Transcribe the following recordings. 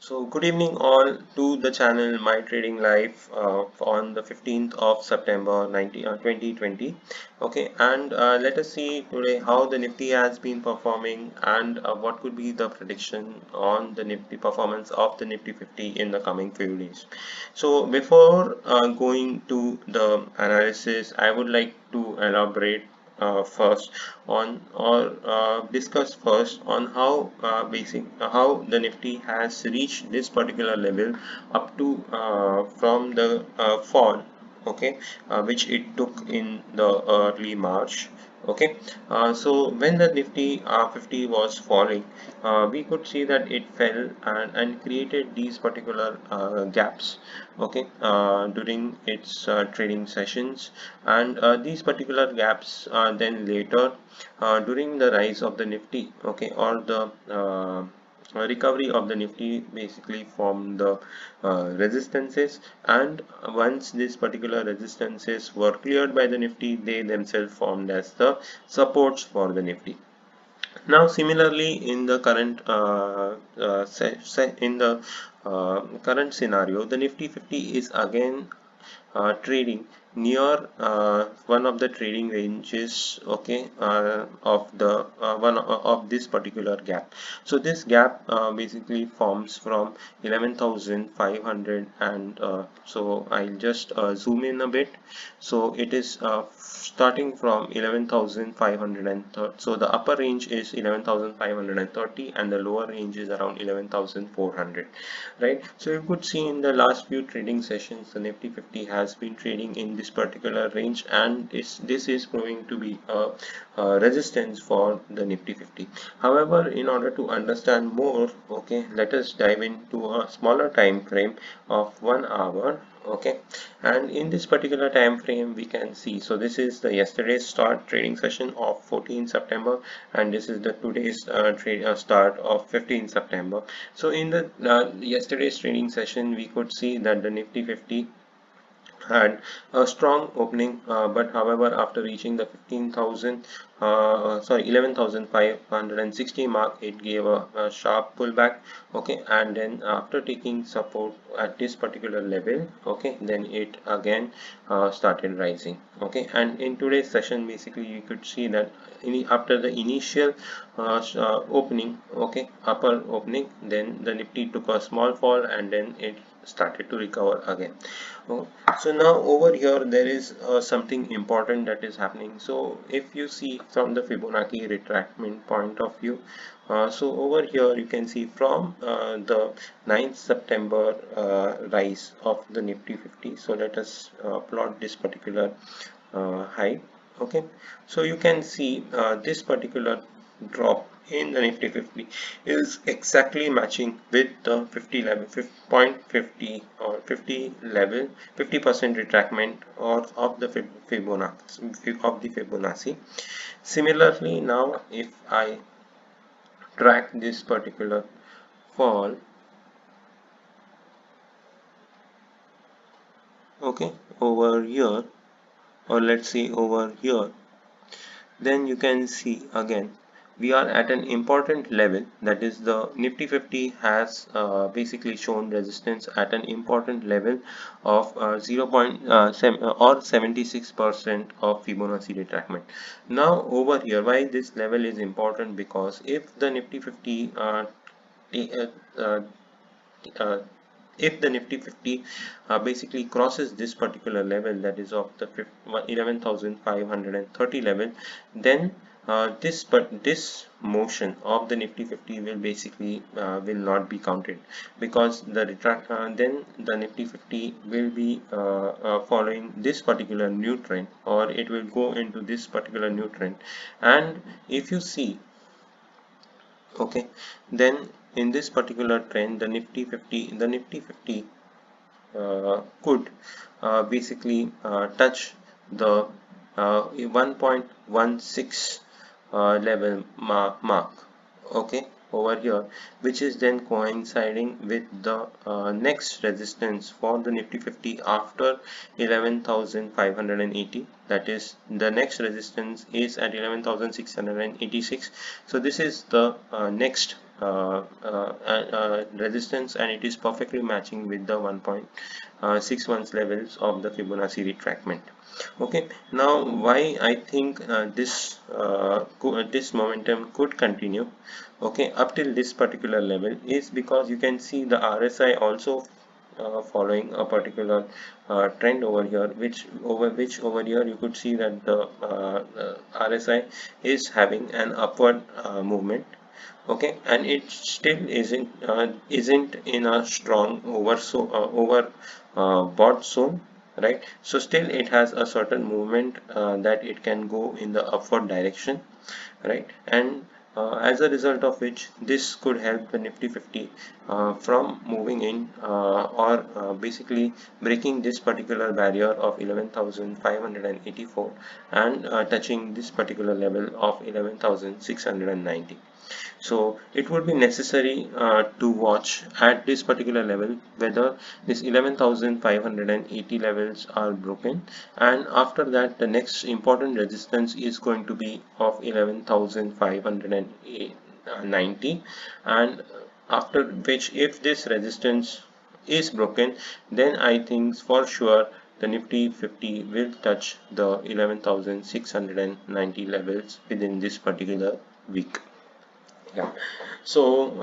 So good evening all to the channel My Trading Life on the 15th of September 2020. Okay, and let us see today how the Nifty has been performing and what could be the prediction on the Nifty performance of the Nifty 50 in the coming few days. So before going to the analysis, I would like to elaborate first on or discuss first on how how the Nifty has reached this particular level up to from the fall, okay, which it took in the early March. Okay, so when the Nifty 50 was falling, we could see that it fell and created these particular gaps, okay, during its trading sessions, and these particular gaps then later during the rise of the Nifty, okay, or the recovery of the Nifty basically from the resistances, and once these particular resistances were cleared by the Nifty, they themselves formed as the supports for the Nifty. Now similarly in the current current scenario, the Nifty 50 is again trading near one of the trading ranges, okay, of the one of this particular gap. So this gap basically forms from 11,500, and so I'll just zoom in a bit. So it is starting from 11,530. So the upper range is 11,530 and the lower range is around 11,400, right? So you could see in the last few trading sessions the Nifty 50 has been trading in this particular range, and this is going to be a resistance for the Nifty 50. However, in order to understand more, okay, let us dive into a smaller time frame of 1 hour. Okay, and in this particular time frame we can see, so this is the yesterday's start trading session of 14 September, and this is the today's start of 15 September. So in the yesterday's trading session we could see that the Nifty 50 had a strong opening, but however after reaching the 11,560 mark, it gave a sharp pullback, okay, and then after taking support at this particular level, okay, then it again started rising. Okay, and in today's session basically you could see that after the initial opening, okay, upper opening, then the Nifty took a small fall and then it started to recover again. Oh, so now over here there is something important that is happening. So if you see from the Fibonacci retracement point of view, so over here you can see from the 9th September rise of the Nifty 50. So let us plot this particular height. Okay, so you can see this particular drop in the Nifty 50 is exactly matching with the 50 level, 50.50 or 50 level, 50% retracement or of the Fibonacci. Similarly, now if I track this particular fall, okay, over here, or let's say over here, then you can see again we are at an important level, that is the Nifty 50 has basically shown resistance at an important level of 0.7 or 76% of Fibonacci retracement. Now over here, why this level is important, because if the Nifty 50 uh, uh, if the Nifty 50 basically crosses this particular level, that is of the 11,530 level, then this motion of the Nifty 50 will basically will not be counted, because the then the Nifty 50 will be following this particular new trend, or it will go into this particular new trend. And if you see, okay, then in this particular trend the Nifty 50 could basically touch the 1.16 level mark, okay, over here, which is then coinciding with the next resistance for the Nifty 50 after 11,580. That is, the next resistance is at 11,686. So this is the next resistance, and it is perfectly matching with the 1.61 levels of the Fibonacci retracement. Okay, now why I think this momentum could continue, okay, up till this particular level, is because you can see the RSI also following a particular trend over here, which over here you could see that the RSI is having an upward movement. Okay, and it still isn't in a strong over bought zone, right? So still it has a certain movement that it can go in the upward direction, right? And as a result of which, this could help the Nifty 50 from moving in or basically breaking this particular barrier of 11,584 and touching this particular level of 11,690. So it would be necessary to watch at this particular level whether this 11,580 levels are broken, and after that the next important resistance is going to be of 11,590, and after which, if this resistance is broken, then I think for sure the Nifty 50 will touch the 11,690 levels within this particular week. Yeah. So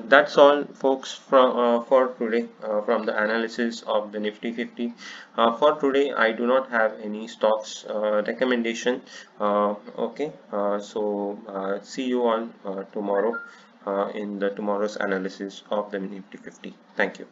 that's all, folks, from for today from the analysis of the Nifty 50. For today, I do not have any stocks recommendation. Okay. See you all tomorrow in the tomorrow's analysis of the Nifty 50. Thank you.